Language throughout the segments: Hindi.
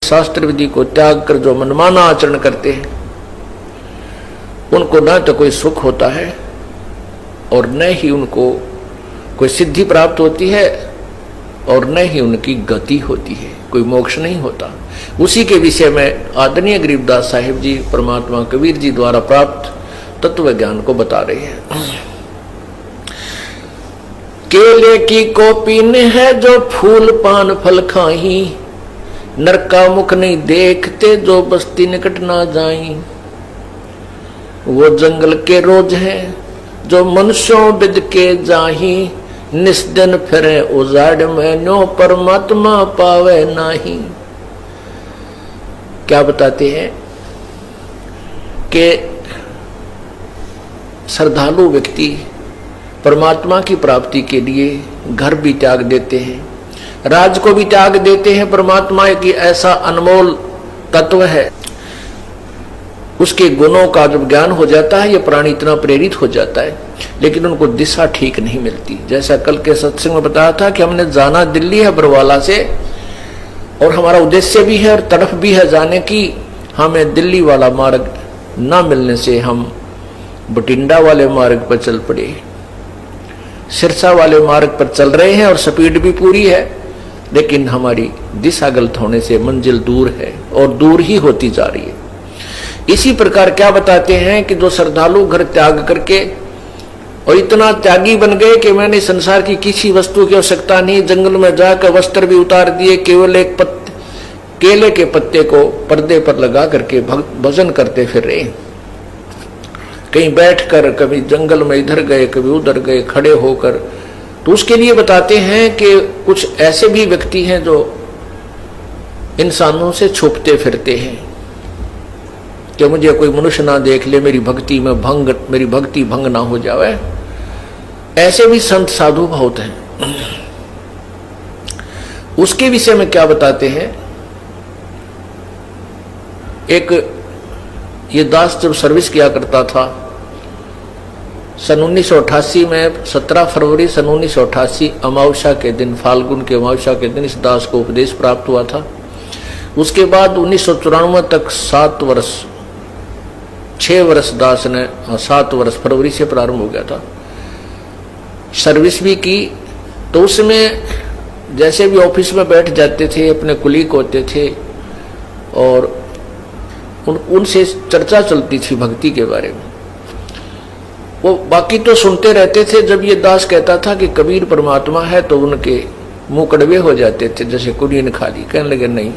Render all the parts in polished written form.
शास्त्र विधि को त्याग कर जो मनमाना आचरण करते हैं उनको न तो कोई सुख होता है और न ही उनको कोई सिद्धि प्राप्त होती है और न ही उनकी गति होती है, कोई मोक्ष नहीं होता। उसी के विषय में आदरणीय गरीबदास साहिब जी परमात्मा कबीर जी द्वारा प्राप्त तत्व ज्ञान को बता रहे हैं। केले की कोपीन है जो फूल पान फल खाही, नरका मुख नहीं देखते जो बस्ती निकट ना जाई। वो जंगल के रोज हैं जो मनुष्यों बिद के जाही, निस्दिन फिरे उजाड़ में नो परमात्मा पावे नाही। क्या बताते हैं कि श्रद्धालु व्यक्ति परमात्मा की प्राप्ति के लिए घर भी त्याग देते हैं, राज को भी त्याग देते हैं। परमात्मा की ऐसा अनमोल तत्व है, उसके गुणों का जब ज्ञान हो जाता है ये प्राणी इतना प्रेरित हो जाता है, लेकिन उनको दिशा ठीक नहीं मिलती। जैसा कल के सत्संग में बताया था कि हमने जाना दिल्ली है बरवाला से, और हमारा उद्देश्य भी है और तड़फ भी है जाने की। हमें दिल्ली वाला मार्ग न मिलने से हम बठिंडा वाले मार्ग पर चल पड़े, सिरसा वाले मार्ग पर चल रहे हैं और स्पीड भी पूरी है, लेकिन हमारी दिशा गलत होने से मंजिल दूर है और दूर ही होती जा रही है। इसी प्रकार क्या बताते हैं कि जो श्रद्धालु घर त्याग करके और इतना त्यागी बन गए कि मैंने संसार की किसी वस्तु की आवश्यकता नहीं, जंगल में जाकर वस्त्र भी उतार दिए, केवल एक केले के पत्ते को पर्दे पर लगा करके भजन करते फिर रहे। कहीं बैठकर, कभी जंगल में इधर गए, कभी उधर गए, खड़े होकर। तो उसके लिए बताते हैं कि कुछ ऐसे भी व्यक्ति हैं जो इंसानों से छुपते फिरते हैं कि मुझे कोई मनुष्य ना देख ले, मेरी भक्ति भंग ना हो जाए। ऐसे भी संत साधु बहुत हैं। उसके विषय में क्या बताते हैं, एक ये दास जब सर्विस किया करता था सन 1988 में, 17 फरवरी सन 1988 अमावस्या के दिन, फाल्गुन के अमावस्या के दिन इस दास को उपदेश प्राप्त हुआ था। उसके बाद 1994 तक 6 वर्ष दास ने, 7 वर्ष फरवरी से प्रारंभ हो गया था, सर्विस भी की। तो उसमें जैसे भी ऑफिस में बैठ जाते थे, अपने कुलीग होते थे और उनसे चर्चा चलती थी भक्ति के बारे में। वो बाकी तो सुनते रहते थे। जब ये दास कहता था कि कबीर परमात्मा है तो उनके मुंह कड़वे हो जाते थे, जैसे कुड़ी ने खा ली। कहने लगे नहीं,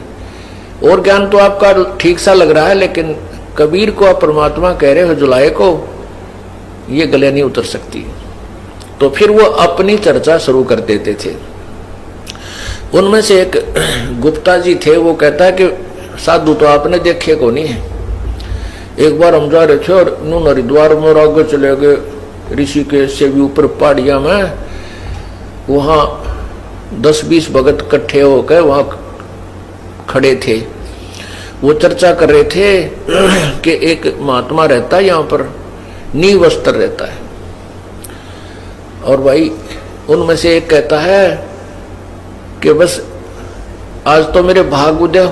और ज्ञान तो आपका ठीक सा लग रहा है, लेकिन कबीर को आप परमात्मा कह रहे हो, जुलाए को, ये गले नहीं उतर सकती। तो फिर वो अपनी चर्चा शुरू कर देते थे। उनमें से एक गुप्ता जी थे, वो कहता है कि साधु तो आपने देखे को नहीं है। एक बार हम जा रहे थे और नून हरिद्वार में आगे चले गए, ऋषिकेश से भी ऊपर पहाड़िया में, वहाँ 10-20 भगत इकट्ठे होकर वहाँ खड़े थे। वो चर्चा कर रहे थे कि एक महात्मा रहता है यहाँ पर, नील वस्त्र रहता है। और भाई उनमें से एक कहता है कि बस आज तो मेरे भाग उदय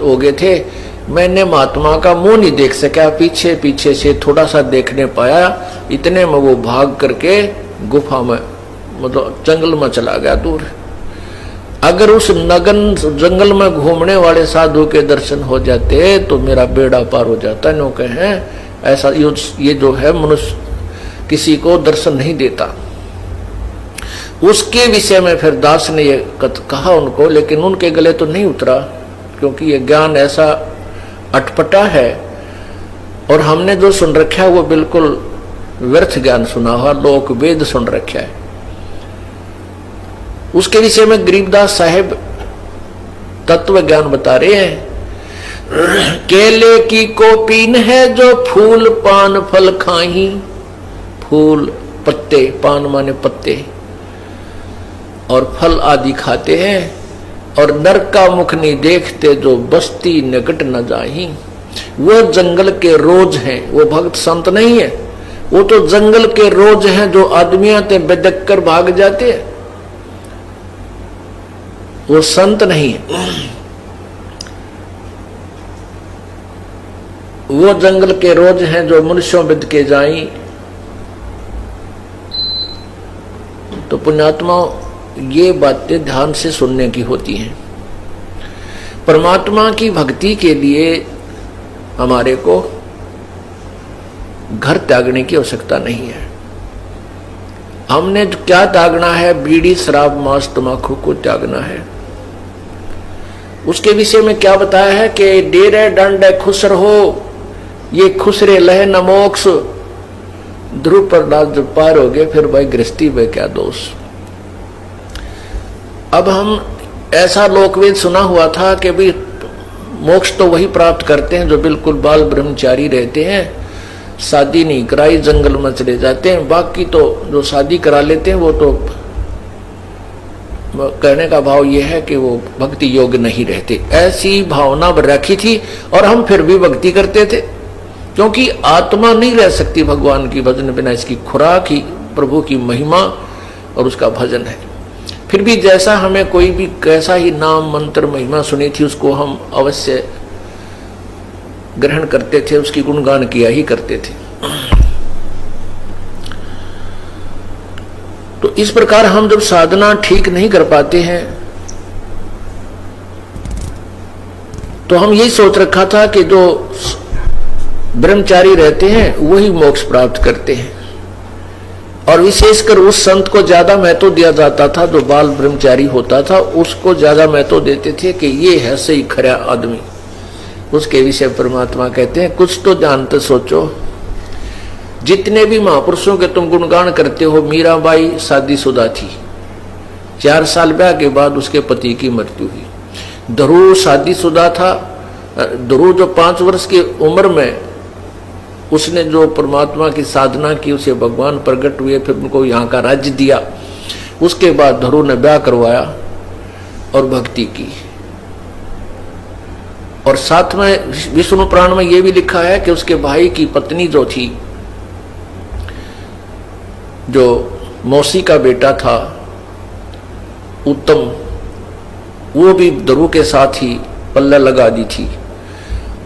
हो गए थे, मैंने महात्मा का मुंह नहीं देख सका, पीछे पीछे से थोड़ा सा देखने पाया, इतने में वो भाग करके गुफा में, मतलब जंगल में चला गया दूर। अगर उस नगन जंगल में घूमने वाले साधु के दर्शन हो जाते तो मेरा बेड़ा पार हो जाता। नो कहे ऐसा ये जो है मनुष्य किसी को दर्शन नहीं देता। उसके विषय में फिर दास ने ये कहा उनको, लेकिन उनके गले तो नहीं उतरा, क्योंकि ये ज्ञान ऐसा अटपटा है और हमने जो सुन रखा है वो बिल्कुल व्यर्थ ज्ञान सुना हुआ, लोक वेद सुन रखा है। उसके विषय में गरीबदास साहेब तत्व ज्ञान बता रहे हैं। केले की कोपीन है जो फूल पान फल खाही, फूल पत्ते, पान माने पत्ते, और फल आदि खाते हैं, और नर का मुख नहीं देखते जो बस्ती निकट न जाही। वो जंगल के रोज हैं, वो भक्त संत नहीं है, वो तो जंगल के रोज हैं जो आदमियां ते बेदक कर भाग जाते हैं, वो संत नहीं है। वो जंगल के रोज हैं जो मनुष्यों बिद के जाई। तो पुण्यात्मा ये बातें ध्यान से सुनने की होती हैं। परमात्मा की भक्ति के लिए हमारे को घर त्यागने की आवश्यकता नहीं है। हमने क्या त्यागना है? बीड़ी, शराब, मांस, तंबाकू को त्यागना है। उसके विषय में क्या बताया है कि डेरे दंड खुश रहो, ये खुसरे लह न मोक्ष। ध्रुव प्रहलाद जब पार हो गए फिर भाई गृहस्थी में क्या दोष। अब हम ऐसा लोकवेद सुना हुआ था कि भाई मोक्ष तो वही प्राप्त करते हैं जो बिल्कुल बाल ब्रह्मचारी रहते हैं, शादी नहीं कराई जंगल में चले जाते हैं। बाकी तो जो शादी करा लेते हैं वो तो कहने का भाव ये है कि वो भक्ति योग्य नहीं रहते। ऐसी भावना रखी थी और हम फिर भी भक्ति करते थे, क्योंकि आत्मा नहीं रह सकती भगवान की भजन बिना। इसकी खुराक ही प्रभु की महिमा और उसका भजन है। फिर भी जैसा हमें कोई भी कैसा ही नाम मंत्र महिमा सुनी थी उसको हम अवश्य ग्रहण करते थे, उसकी गुणगान किया ही करते थे। तो इस प्रकार हम जब साधना ठीक नहीं कर पाते हैं तो हम यही सोच रखा था कि जो ब्रह्मचारी रहते हैं वही मोक्ष प्राप्त करते हैं, और विशेषकर उस संत को ज्यादा महत्व दिया जाता था जो बाल ब्रह्मचारी होता था, उसको ज्यादा महत्व देते थे कि ये है सही खरा आदमी। उसके विषय परमात्मा कहते हैं कुछ तो जानते सोचो। जितने भी महापुरुषों के तुम गुणगान करते हो, मीराबाई शादीशुदा थी, 4 साल ब्याह के बाद उसके पति की मृत्यु हुई। ध्रुव शादीशुदा था। ध्रुव जो 5 वर्ष की उम्र में उसने जो परमात्मा की साधना की, उसे भगवान प्रकट हुए, फिर उनको यहाँ का राज्य दिया। उसके बाद ध्रुव ने ब्याह करवाया और भक्ति की। और साथ में विष्णु पुराण में यह भी लिखा है कि उसके भाई की पत्नी जो थी, जो मौसी का बेटा था उत्तम, वो भी ध्रुव के साथ ही पल्ला लगा दी थी।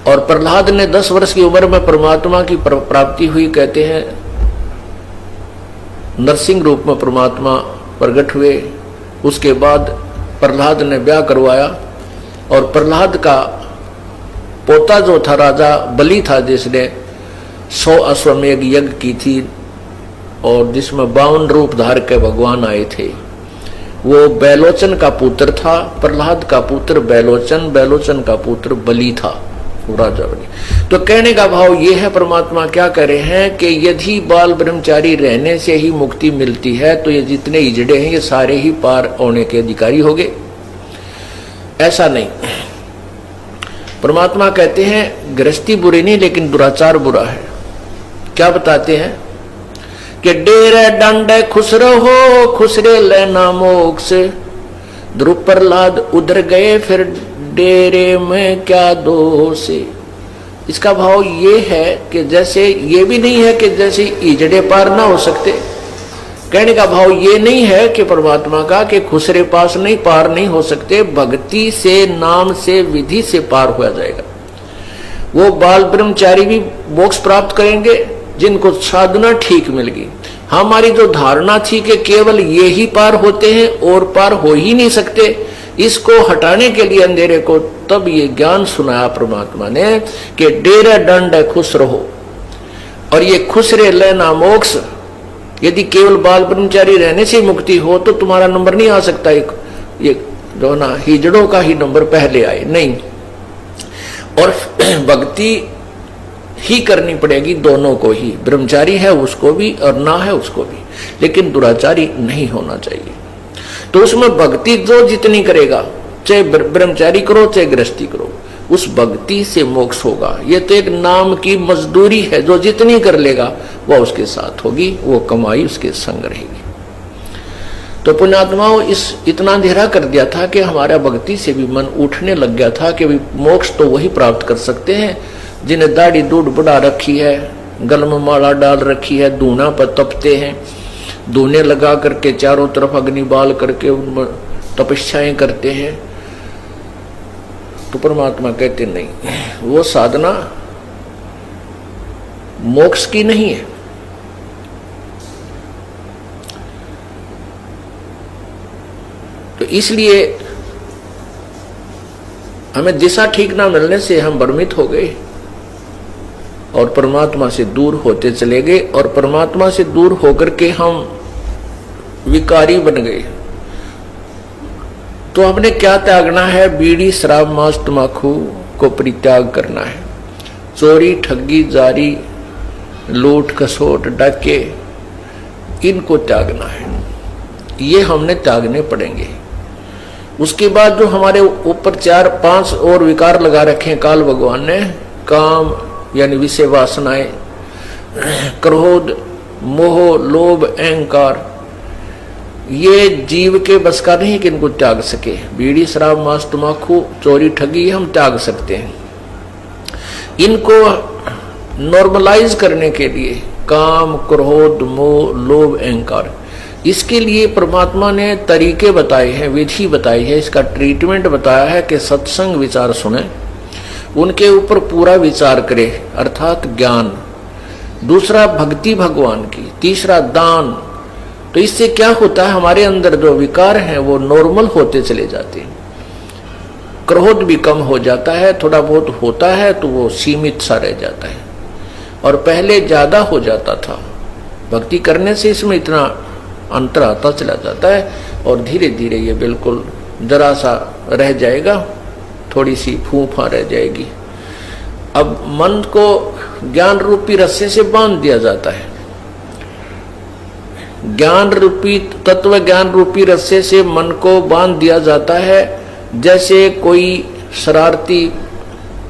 और प्रहलाद ने 10 वर्ष की उम्र में परमात्मा की प्राप्ति हुई। कहते हैं नरसिंह रूप में परमात्मा प्रकट हुए। उसके बाद प्रहलाद ने ब्याह करवाया और प्रहलाद का पोता जो था राजा बलि था, जिसने 100 अश्वमेध यज्ञ की थी और जिसमें 52 रूप धार के भगवान आए थे, वो बैलोचन का पुत्र था। प्रहलाद का पुत्र बैलोचन, बैलोचन का पुत्र बलि था, राजा बलि। तो कहने का भाव ये है, परमात्मा क्या कह रहे हैं कि यदि बाल ब्रह्मचारी रहने से ही मुक्ति मिलती है तो ये जितने हिजड़े हैं ये सारे ही पार होने के अधिकारी हो गए। ऐसा नहीं। परमात्मा कहते हैं गृहस्थी बुरी नहीं लेकिन दुराचार बुरा है। क्या बताते हैं कि डेरे डंडे खुश रहो, खुसरे लेना मोक्ष। ध्रुव प्रहलाद उधर गए फिर डेरे में क्या दोष। इसका भाव ये है कि जैसे ये भी नहीं है कि जैसे इजड़े पार ना हो सकते। कहने का भाव ये नहीं है कि परमात्मा का कि खुसरे पास नहीं, पार नहीं हो सकते। भक्ति से, नाम से, विधि से पार हो जाएगा। वो बाल ब्रह्मचारी भी मोक्ष प्राप्त करेंगे जिनको साधना ठीक मिल गई। हमारी जो धारणा थी कि केवल ये ही पार होते हैं और पार हो ही नहीं सकते, इसको हटाने के लिए अंधेरे को तब ये ज्ञान सुनाया परमात्मा ने कि डेरे दंड खुश रहो और ये खुसरे लेना मोक्ष। यदि केवल बाल ब्रह्मचारी रहने से मुक्ति हो तो तुम्हारा नंबर नहीं आ सकता। ये जो ना हिजड़ों का ही नंबर पहले आए नहीं, और भक्ति ही करनी पड़ेगी दोनों को ही, ब्रह्मचारी है उसको भी और ना है उसको भी, लेकिन दुराचारी नहीं होना चाहिए। तो उसमें भक्ति जो जितनी करेगा, चाहे ब्रह्मचारी करो चाहे गृहस्थी करो, उस भक्ति से मोक्ष होगा। ये तो एक नाम की मजदूरी है, जो जितनी कर लेगा वह उसके साथ होगी, वो कमाई उसके संग रहेगी। तो पुण्यात्माओं इस इतना अंधेरा कर दिया था कि हमारा भक्ति से भी मन उठने लग गया था कि मोक्ष तो वही प्राप्त कर सकते हैं जिन्हें दाढ़ी दूध बढ़ा रखी है, गल में माला डाल रखी है, धूना पर तपते हैं, धूने लगा करके चारों तरफ अग्नि बाल करके उनमें तपस्याएं करते हैं। तो परमात्मा कहते नहीं, वो साधना मोक्ष की नहीं है। तो इसलिए हमें दिशा ठीक ना मिलने से हम भ्रमित हो गए और परमात्मा से दूर होते चले गए, और परमात्मा से दूर होकर के हम विकारी बन गए। तो हमने क्या त्यागना है? बीड़ी, शराब, मांस, तंबाकू को परित्याग करना है। चोरी, ठगी, जारी, लूट, खसोट, डाके, इनको त्यागना है। ये हमने त्यागने पड़ेंगे। उसके बाद जो हमारे ऊपर 4-5 और विकार लगा रखे हैं काल भगवान ने, काम यानी विषय वासनाएं, क्रोध, मोह, लोभ, अहंकार, ये जीव के बस का नहीं कि इनको त्याग सके। बीड़ी, शराब, मांस, तंबाकू, चोरी, ठगी हम त्याग सकते हैं। इनको नॉर्मलाइज करने के लिए काम, क्रोध, मोह, लोभ, अहंकार, इसके लिए परमात्मा ने तरीके बताए हैं, विधि बताई है, इसका ट्रीटमेंट बताया है कि सत्संग विचार सुने, उनके ऊपर पूरा विचार करे, अर्थात ज्ञान। दूसरा भक्ति भगवान की, तीसरा दान। तो इससे क्या होता है? हमारे अंदर जो विकार हैं वो नॉर्मल होते चले जाते हैं। क्रोध भी कम हो जाता है, थोड़ा बहुत होता है तो वो सीमित सा रह जाता है, और पहले ज्यादा हो जाता था। भक्ति करने से इसमें इतना अंतर आता चला जाता है, और धीरे धीरे ये बिल्कुल जरा सा रह जाएगा, थोड़ी सी फूफा रह जाएगी। अब मन को ज्ञान रूपी रस्से से बांध दिया जाता है। ज्ञान रूपी, तत्व ज्ञान रूपी रस्से से मन को बांध दिया जाता है। जैसे कोई शरारती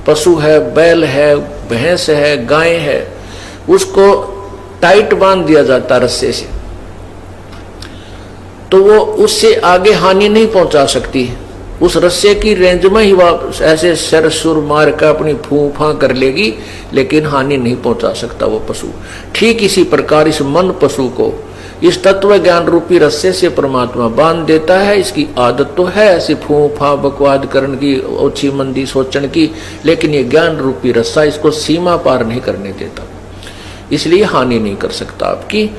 पशु है, बैल है, भैंस है, गाय है, उसको टाइट बांध दिया जाता है रस्से से, तो वो उससे आगे हानि नहीं पहुंचा सकती। उस रस्से की रेंज में ही वह ऐसे सर सुर मार कर अपनी फूफा कर लेगी, लेकिन हानि नहीं पहुंचा सकता वो पशु। ठीक इसी प्रकार इस मन पशु को इस तत्व ज्ञान रूपी रस्से से परमात्मा बांध देता है। इसकी आदत तो है ऐसी फूफा बकवाद करने की, ओछी मंदी सोचने की, लेकिन ये ज्ञान रूपी रस्सा इसको सीमा पार नहीं करने देता, इसलिए हानि नहीं कर सकता आपकी।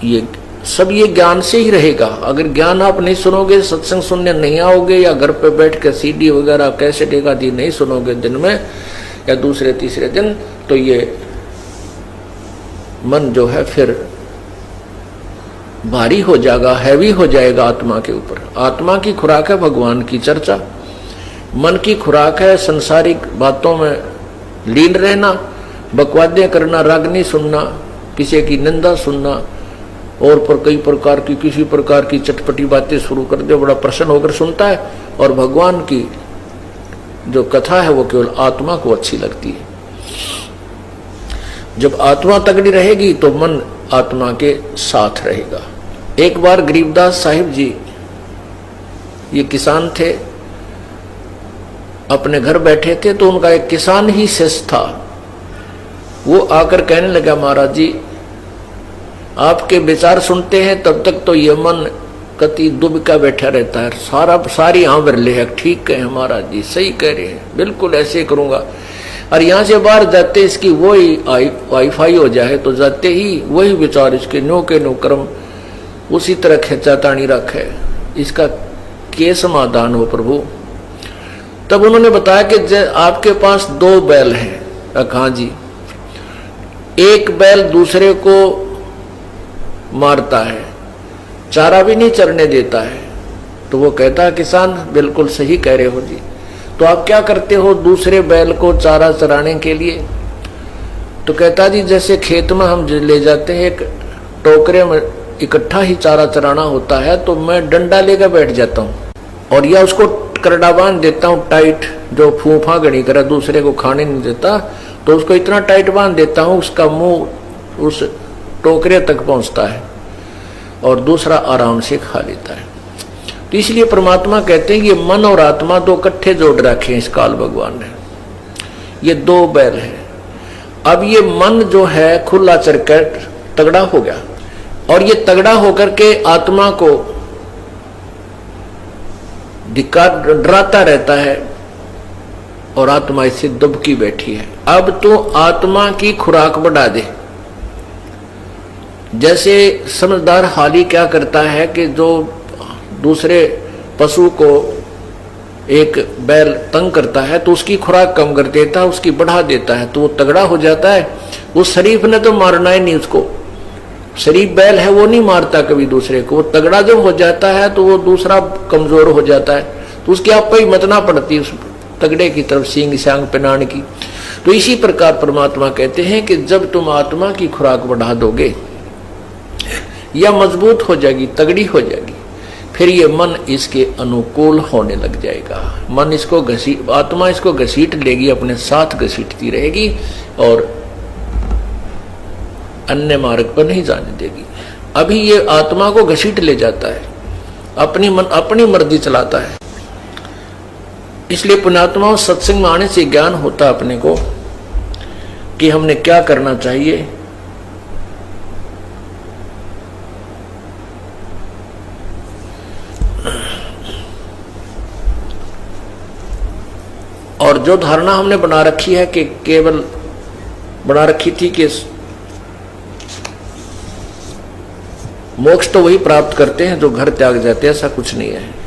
ये सब ये ज्ञान से ही रहेगा। अगर ज्ञान आप नहीं सुनोगे, सत्संग सुनने नहीं आओगे, या घर पे बैठ कर सीडी वगैरह कैसेट आदि नहीं सुनोगे दिन में या दूसरे तीसरे दिन, तो ये मन जो है फिर भारी हो जाएगा, हैवी हो जाएगा आत्मा के ऊपर। आत्मा की खुराक है भगवान की चर्चा, मन की खुराक है संसारिक बातों में लीन रहना, बकवादे करना, रागनी सुनना, किसी की निंदा सुनना, और पर कई प्रकार की किसी प्रकार की चटपटी बातें शुरू कर दे, बड़ा प्रसन्न होकर सुनता है। और भगवान की जो कथा है वो केवल आत्मा को अच्छी लगती है। जब आत्मा तगड़ी रहेगी तो मन आत्मा के साथ रहेगा। एक बार गरीबदास साहिब जी, ये किसान थे, अपने घर बैठे थे, तो उनका एक किसान ही शिष्य था। वो आकर कहने लगा, महाराज जी आपके विचार सुनते हैं तब तक तो ये मन कति दुबका बैठा रहता है, सारी आंवर ले है। ठीक है महाराज जी, सही कह रहे हैं, बिल्कुल ऐसे करूंगा। और यहाँ से बाहर जाते इसकी वही वाईफाई हो जाए तो जाते ही वही विचार इसके नो के नो कर्म उसी तरह खेचा तानी रखे, इसका के समाधान हो प्रभु। तब उन्होंने बताया कि आपके पास 2 बैल हैं। हाँ जी। एक बैल दूसरे को मारता है, चारा भी नहीं चरने देता है। तो वो कहता है, किसान बिल्कुल सही कह रहे हो जी, तो आप क्या करते हो दूसरे बैल को चारा चराने के लिए? तो कहता जी जैसे खेत में हम ले जाते हैं, एक टोकरे में इकट्ठा ही चारा चराना होता है, तो मैं डंडा लेकर बैठ जाता हूँ और या उसको करड़ा बांध देता हूँ टाइट, जो फूफा गणी करे दूसरे को खाने नहीं देता, तो उसको इतना टाइट बांध देता हूँ उसका मुंह उस टोकरे तक पहुंचता है और दूसरा आराम से खा लेता है। तो इसलिए परमात्मा कहते हैं ये मन और आत्मा 2 इकट्ठे जोड़ रखे हैं इस काल भगवान ने। ये 2 बैल है। अब ये मन जो है खुला चरकर तगड़ा हो गया, और ये तगड़ा होकर के आत्मा को डराता रहता है, और आत्मा इससे दुबकी बैठी है। अब तो आत्मा की खुराक बढ़ा दे, जैसे समझदार हाली क्या करता है कि जो दूसरे पशु को एक बैल तंग करता है तो उसकी खुराक कम कर देता है, उसकी बढ़ा देता है, तो वो तगड़ा हो जाता है। उस शरीफ ने तो मारना ही नहीं उसको, शरीफ बैल है वो नहीं मारता कभी दूसरे को। वो तगड़ा जब हो जाता है तो वो दूसरा कमजोर हो जाता है, तो उसकी आप ही मतना पड़ती है उस तगड़े की तरफ सींग सांग पहनाने की। तो इसी प्रकार परमात्मा कहते हैं कि जब तुम आत्मा की खुराक बढ़ा दोगे या मजबूत हो जाएगी, तगड़ी हो जाएगी, फिर ये मन इसके अनुकूल होने लग जाएगा। मन इसको आत्मा इसको घसीट लेगी, अपने साथ घसीटती रहेगी और अन्य मार्ग पर नहीं जाने देगी। अभी ये आत्मा को घसीट ले जाता है, अपनी मर्जी चलाता है। इसलिए पुण्यात्मा सत्संग में आने से ज्ञान होता है अपने को कि हमने क्या करना चाहिए। और जो धारणा हमने बना रखी है कि केवल बना रखी थी कि मोक्ष तो वही प्राप्त करते हैं जो घर त्याग जाते हैं, ऐसा कुछ नहीं है।